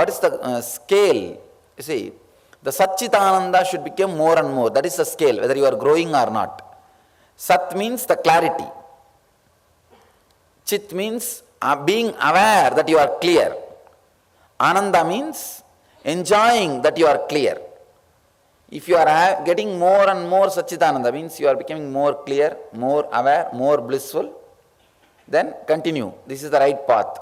What is the scale? You see, the Satchitananda should become more and more. That is the scale, whether you are growing or not. Sat means the clarity. Chit means being aware that you are clear. Ananda means enjoying that you are clear. If you are getting more and more Satchitananda, means you are becoming more clear, more aware, more blissful, then continue. This is the right path.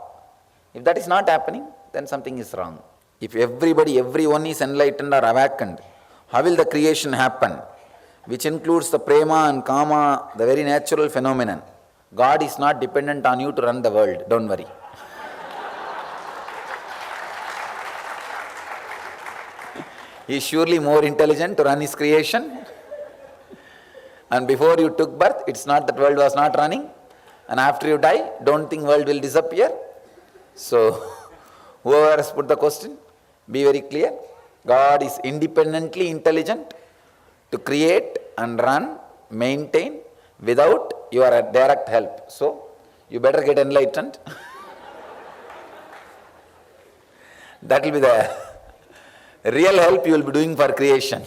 If that is not happening, then something is wrong. If everyone is enlightened or awakened, how will the creation happen? Which includes the prema and kama, the very natural phenomenon. God is not dependent on you to run the world, don't worry. He is surely more intelligent to run his creation. And before you took birth, it's not that world was not running. And after you die, don't think world will disappear. So, whoever has put the question, be very clear. God is independently intelligent to create and run, maintain without your direct help. So, you better get enlightened. That will be the real help you will be doing for creation.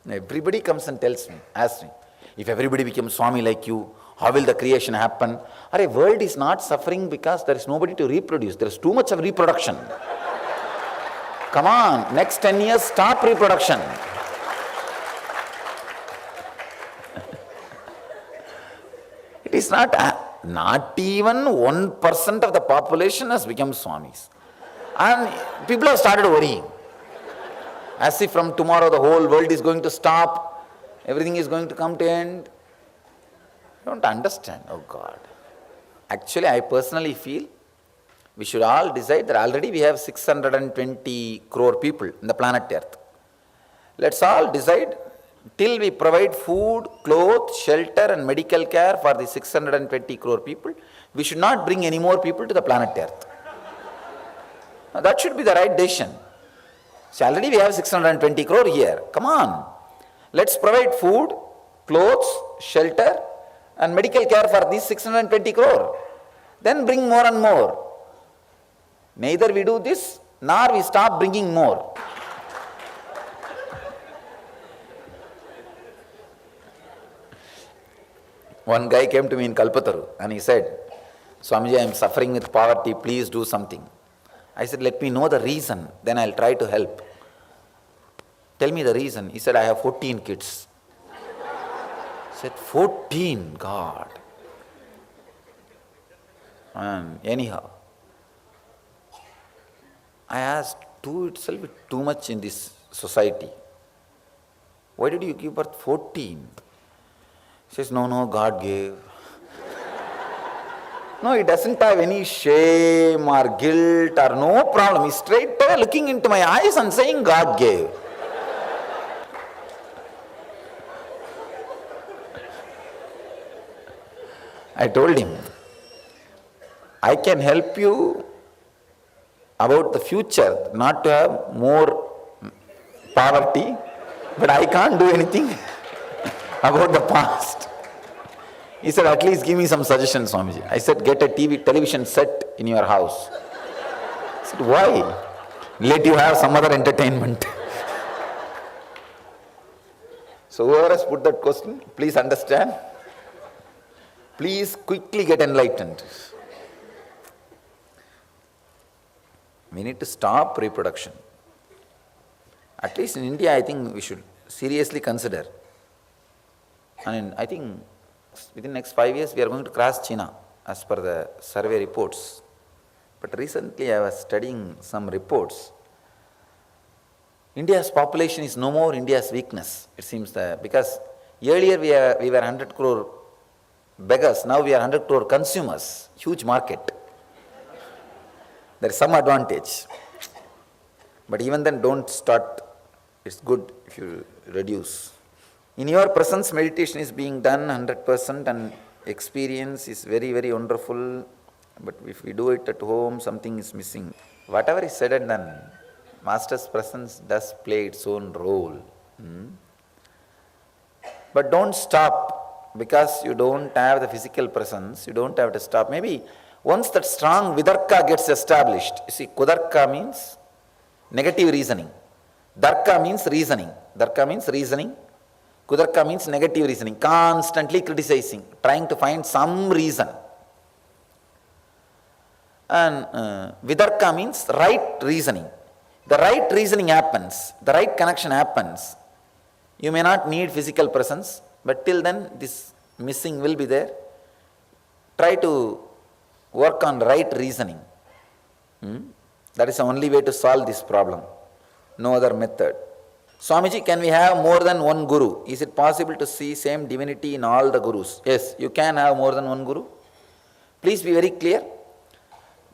Everybody comes and tells me, asks me, if everybody becomes Swami like you, how will the creation happen? The world is not suffering because there is nobody to reproduce. There is too much of reproduction. Come on, next 10 years, stop reproduction. It is not even 1% of the population has become Swamis. And people have started worrying. As if from tomorrow the whole world is going to stop, everything is going to come to end. I don't understand, oh God. Actually, I personally feel we should all decide that already we have 620 crore people in the planet Earth. Let's all decide till we provide food, clothes, shelter and medical care for the 620 crore people, we should not bring any more people to the planet Earth. Now, that should be the right decision. So already we have 620 crore here. Come on. Let's provide food, clothes, shelter and medical care for these 620 crore. Then bring more and more. Neither we do this, nor we stop bringing more. One guy came to me in Kalpataru and he said, Swamiji, I am suffering with poverty, please do something. I said, let me know the reason, then I'll try to help. Tell me the reason. He said, I have 14 kids. I said, 14, God. And anyhow, I asked, 2 itself is too much in this society. Why did you give birth 14? He says, no, God gave. No, he doesn't have any shame or guilt or no problem. He's straight away looking into my eyes and saying, God gave. I told him, I can help you about the future, not to have more poverty, but I can't do anything about the past. He said, at least give me some suggestions, Swamiji. I said, get a television set in your house. I said, why? Let you have some other entertainment. So whoever has put that question, please understand. Please quickly get enlightened. We need to stop reproduction. At least in India, I think we should seriously consider. And I think within the next 5 years, we are going to cross China as per the survey reports. But recently, I was studying some reports. India's population is no more India's weakness, it seems, because earlier we were 100 crore beggars, now we are 100 crore consumers, huge market. There is some advantage. But even then, don't start. It's good if you reduce. In your presence, meditation is being done 100% and experience is very, very wonderful. But if we do it at home, something is missing. Whatever is said and done, Master's presence does play its own role. But don't stop because you don't have the physical presence. You don't have to stop. Maybe once that strong Vidarka gets established, you see, Kudarka means Negative reasoning. Darka means reasoning. Darka means reasoning. Kudarka means negative reasoning. Constantly criticizing, trying to find some reason. And Vidarka means right reasoning. The right reasoning happens, the right connection happens. You may not need physical presence, but till then this missing will be there. Try to work on right reasoning. That is the only way to solve this problem. No other method. Swamiji, can we have more than one guru? Is it possible to see same divinity in all the gurus? Yes, you can have more than one guru. Please be very clear.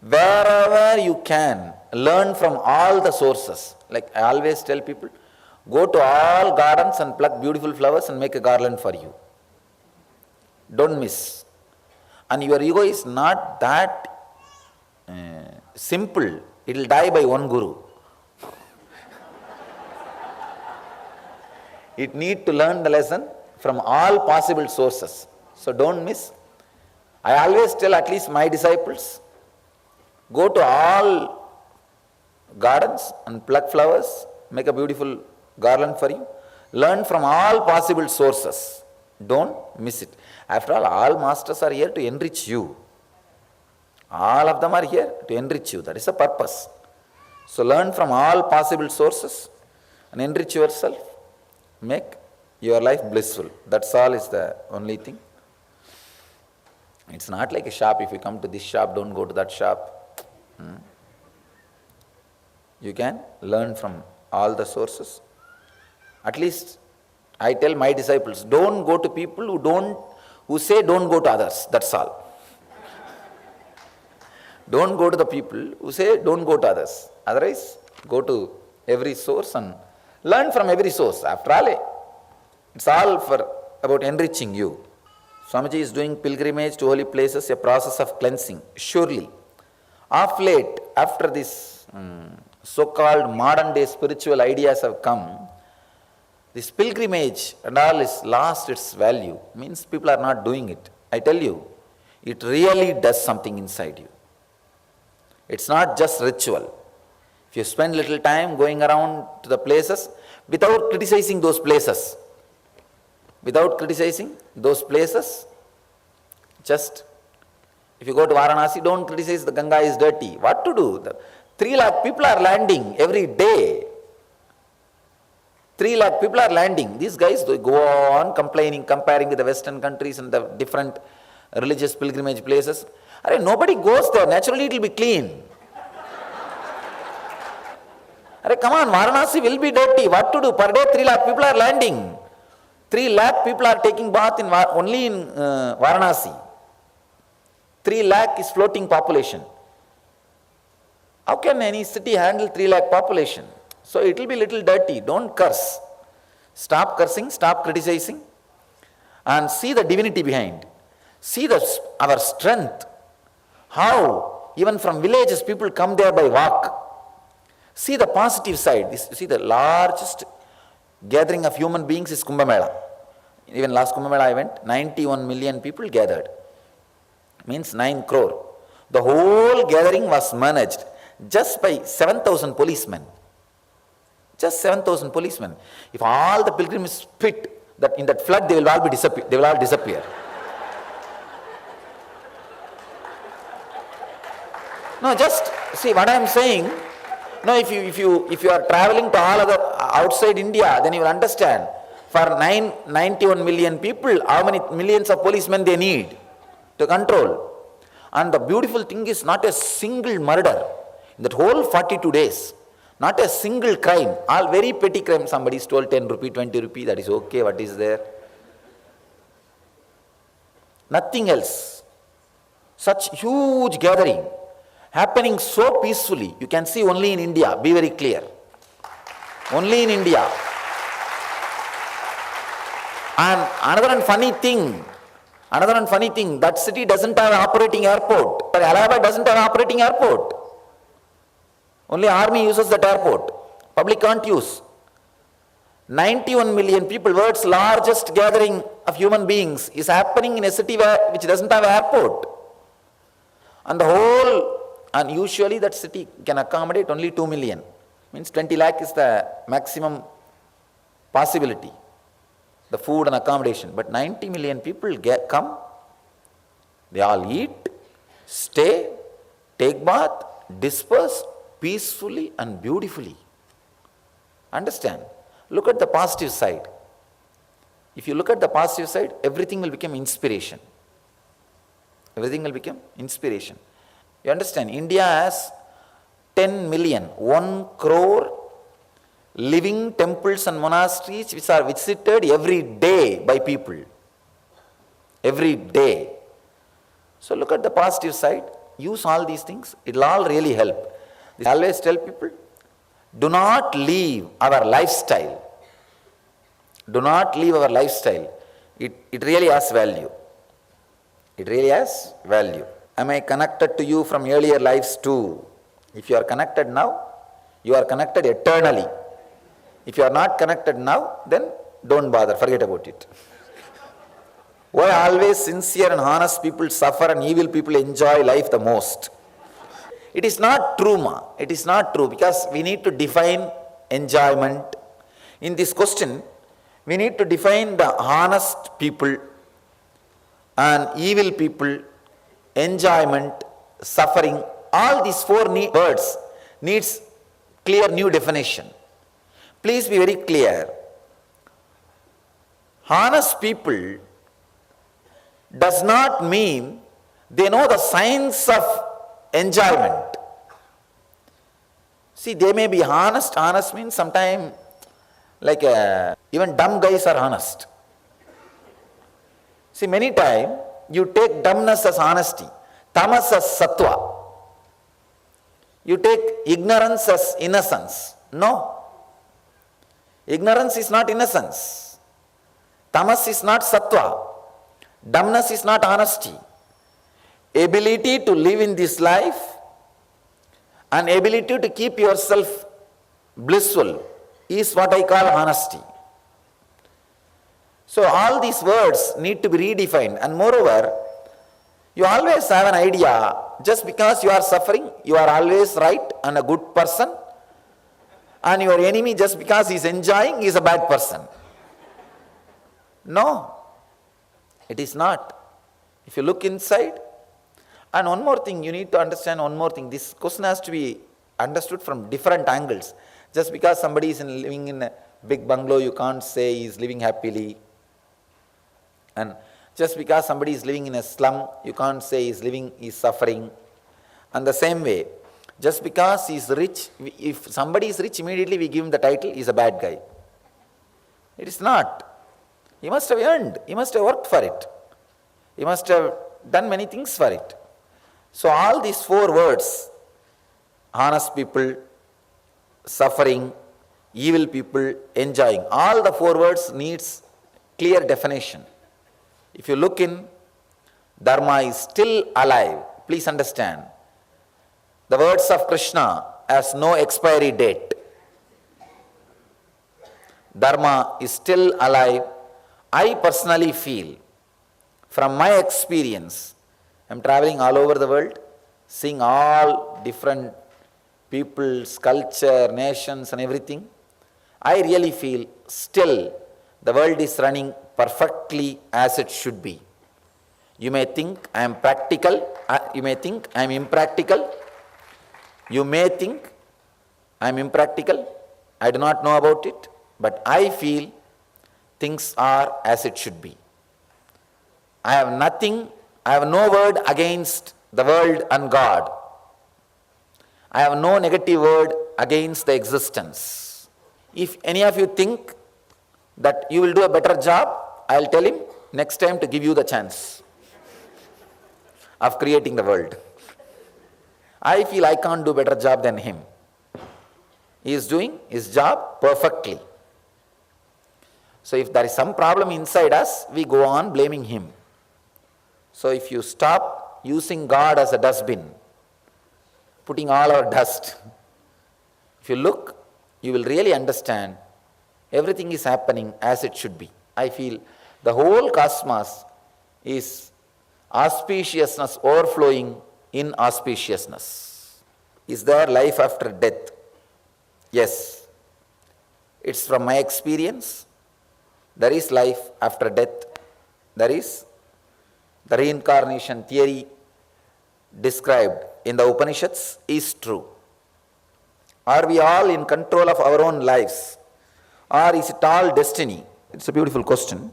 Wherever you can, learn from all the sources. Like I always tell people, go to all gardens and pluck beautiful flowers and make a garland for you. Don't miss. And your ego is not that simple. It will die by one guru. It need to learn the lesson from all possible sources. So don't miss. I always tell at least my disciples, go to all gardens and pluck flowers, make a beautiful garland for you. Learn from all possible sources. Don't miss it. After all masters are here to enrich you. All of them are here to enrich you. That is the purpose. So learn from all possible sources and enrich yourself. Make your life blissful. That's all is the only thing. It's not like a shop. If you come to this shop, don't go to that shop. You can learn from all the sources. At least I tell my disciples, don't go to people who say don't go to others. That's all. Don't go to the people who say don't go to others. Otherwise, go to every source and learn from every source. After all, it's all about enriching you. Swamiji is doing pilgrimage to holy places, a process of cleansing. Surely. Of late, after this so-called modern day spiritual ideas have come, this pilgrimage and all is lost its value. Means people are not doing it. I tell you, it really does something inside you. It's not just ritual. If you spend little time going around to the places without criticizing those places, just if you go to Varanasi, don't criticize the Ganga is dirty. What to do? 3 lakh people are landing every day. 3 lakh people are landing. These guys, they go on complaining, comparing with the Western countries and the different religious pilgrimage places. Nobody goes there. Naturally, it will be clean. Come on, Varanasi will be dirty. What to do? Per day, 3 lakh people are landing. 3 lakh people are taking bath only in Varanasi. 3 lakh is floating population. How can any city handle 3 lakh population? So it will be little dirty. Don't curse. Stop cursing, stop criticizing, and see the divinity behind. See our strength. How even from villages people come there by walk. See the positive side. See the largest gathering of human beings is Kumbh Mela. Even last Kumbh Mela I went, 91 million people gathered. Means 9 crore. The whole gathering was managed just by 7,000 policemen. Just 7,000 policemen. If all the pilgrims spit that in that flood, they will all disappear. No, just see what I am saying. No, if you are traveling to all other outside India, then you will understand. For 91 million people, how many millions of policemen they need to control. And the beautiful thing is not a single murder in that whole 42 days. Not a single crime. All very petty crime. Somebody stole 10 rupee, 20 rupee. That is okay. What is there? Nothing else. Such huge gathering happening so peacefully. You can see only in India. Be very clear. Only in India. And another funny thing, that city doesn't have an operating airport. Allahabad doesn't have an operating airport. Only army uses that airport. Public can't use. 91 million people, world's largest gathering of human beings, is happening in a city which doesn't have an airport. And usually that city can accommodate only 2 million. Means 20 lakh is the maximum possibility, the food and accommodation. But 90 million people come, they all eat, stay, take bath, disperse peacefully and beautifully. Understand? Look at the positive side. If you look at the positive side, everything will become inspiration. Everything will become inspiration. You understand? India has 10 million, 1 crore living temples and monasteries which are visited every day by people. Every day. So look at the positive side. Use all these things. It will all really help. I always tell people, do not leave our lifestyle. Do not leave our lifestyle. It really has value. It really has value. Am I connected to you from earlier lives too? If you are connected now, you are connected eternally. If you are not connected now, then don't bother, forget about it. Why always sincere and honest people suffer and evil people enjoy life the most? It is not true, ma. It is not true, because we need to define enjoyment. In this question, we need to define the honest people and evil people, enjoyment, suffering. All these four words needs clear new definition. Please be very clear. Honest people does not mean they know the science of enjoyment. See, they may be honest. Honest means sometimes like even dumb guys are honest. See, many times you take dumbness as honesty, tamas as sattva. You take ignorance as innocence. No. Ignorance is not innocence. Tamas is not sattva. Dumbness is not honesty. Ability to live in this life and ability to keep yourself blissful is what I call honesty. So all these words need to be redefined, and moreover, you always have an idea, just because you are suffering, you are always right and a good person, and your enemy, just because he is enjoying, is a bad person. No, it is not. If you look inside, and one more thing, you need to understand one more thing. This question has to be understood from different angles. Just because somebody is living in a big bungalow, you can't say he is living happily. And just because somebody is living in a slum, you can't say he is suffering. And the same way, just because he is rich, if somebody is rich, immediately we give him the title, he is a bad guy. It is not. He must have earned, he must have worked for it. He must have done many things for it. So all these four words, honest people, suffering, evil people, enjoying, all the four words needs clear definition. If you look in, Dharma is still alive. Please understand. The words of Krishna has no expiry date. Dharma is still alive. I personally feel, from my experience, I am traveling all over the world, seeing all different peoples, culture, nations and everything. I really feel still the world is running perfectly as it should be. You may think I am practical, you may think I am impractical, you may think I am impractical, I do not know about it, but I feel things are as it should be. I have no word against the world and God. I have no negative word against the existence. If any of you think that you will do a better job, I will tell him next time to give you the chance of creating the world. I feel I can't do a better job than him. He is doing his job perfectly. So if there is some problem inside us, we go on blaming him. So if you stop using God as a dustbin, putting all our dust, if you look, you will really understand everything is happening as it should be. I feel the whole cosmos is auspiciousness overflowing in auspiciousness. Is there life after death? Yes, it's from my experience. There is life after death. There is the reincarnation theory described in the Upanishads is true. Are we all in control of our own lives? Or is it all destiny? It's a beautiful question.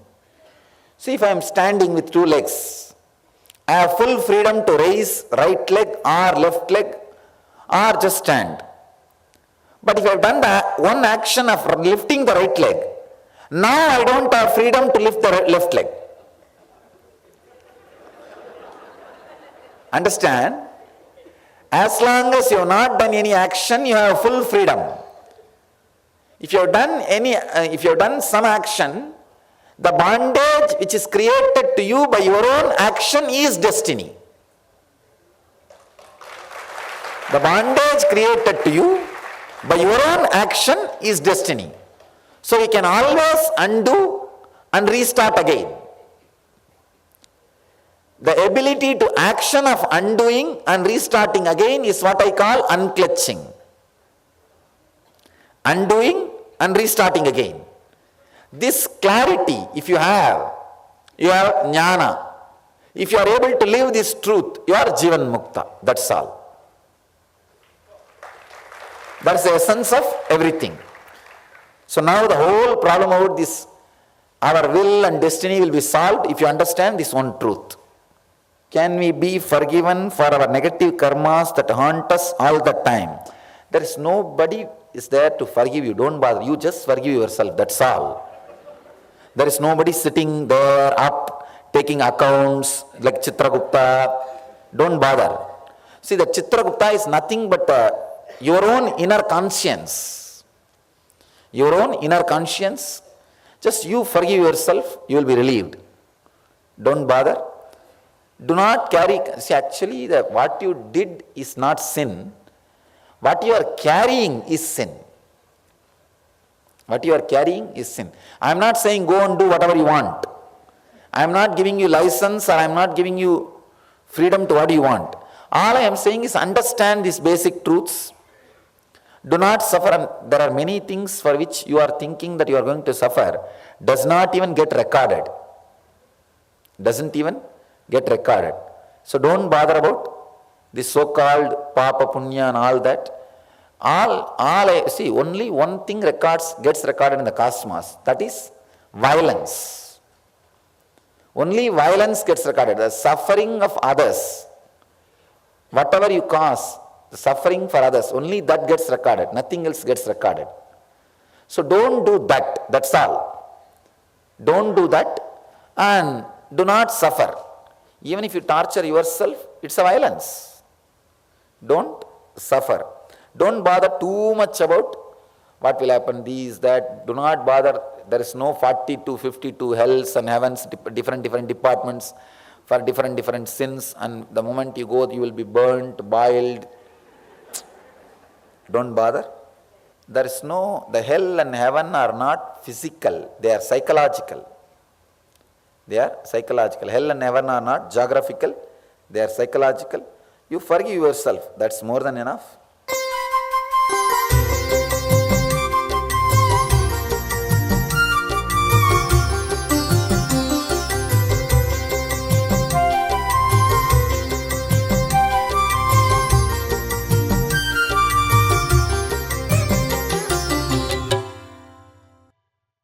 See, if I am standing with two legs, I have full freedom to raise right leg or left leg or just stand. But if I have done the one action of lifting the right leg, now I don't have freedom to lift the left leg. Understand? As long as you have not done any action, you have full freedom. If you have done some action, the bondage which is created to you by your own action is destiny. The bondage created to you by your own action is destiny. So we can always undo and restart again. The ability to action of undoing and restarting again is what I call unclutching. Undoing and restarting again. This clarity, if you have jnana. If you are able to live this truth, you are Jivan Mukta. That's all. That's the essence of everything. So now the whole problem about this, our will and destiny will be solved if you understand this one truth. Can we be forgiven for our negative karmas that haunt us all the time? There is nobody is there to forgive you. Don't bother. You just forgive yourself. That's all. There is nobody sitting there up taking accounts like Chitragupta. Don't bother. See, the Chitragupta is nothing but your own inner conscience. Your own inner conscience. Just you forgive yourself, you will be relieved. Don't bother. Do not carry. See, actually, what you did is not sin. What you are carrying is sin. What you are carrying is sin. I am not saying go and do whatever you want. I am not giving you license or I am not giving you freedom to what you want. All I am saying is understand these basic truths. Do not suffer. And there are many things for which you are thinking that you are going to suffer. Does not even get recorded. Doesn't even get recorded. So don't bother about this so-called Papa Punya and all that. Only one thing gets recorded in the cosmos, that is violence. Only violence gets recorded. The suffering of others, whatever you cause, the suffering for others, only that gets recorded. Nothing else gets recorded. So don't do that. That's all. Don't do that and do not suffer. Even if you torture yourself, it's a violence. Don't suffer. Don't bother too much about what will happen, these, that. Do not bother. There is no 42, 52 hells and heavens, different departments for different sins. And the moment you go, you will be burnt, boiled. Don't bother. There is the hell and heaven are not physical. They are psychological. They are psychological. Hell and heaven are not geographical. They are psychological. You forgive yourself. That's more than enough.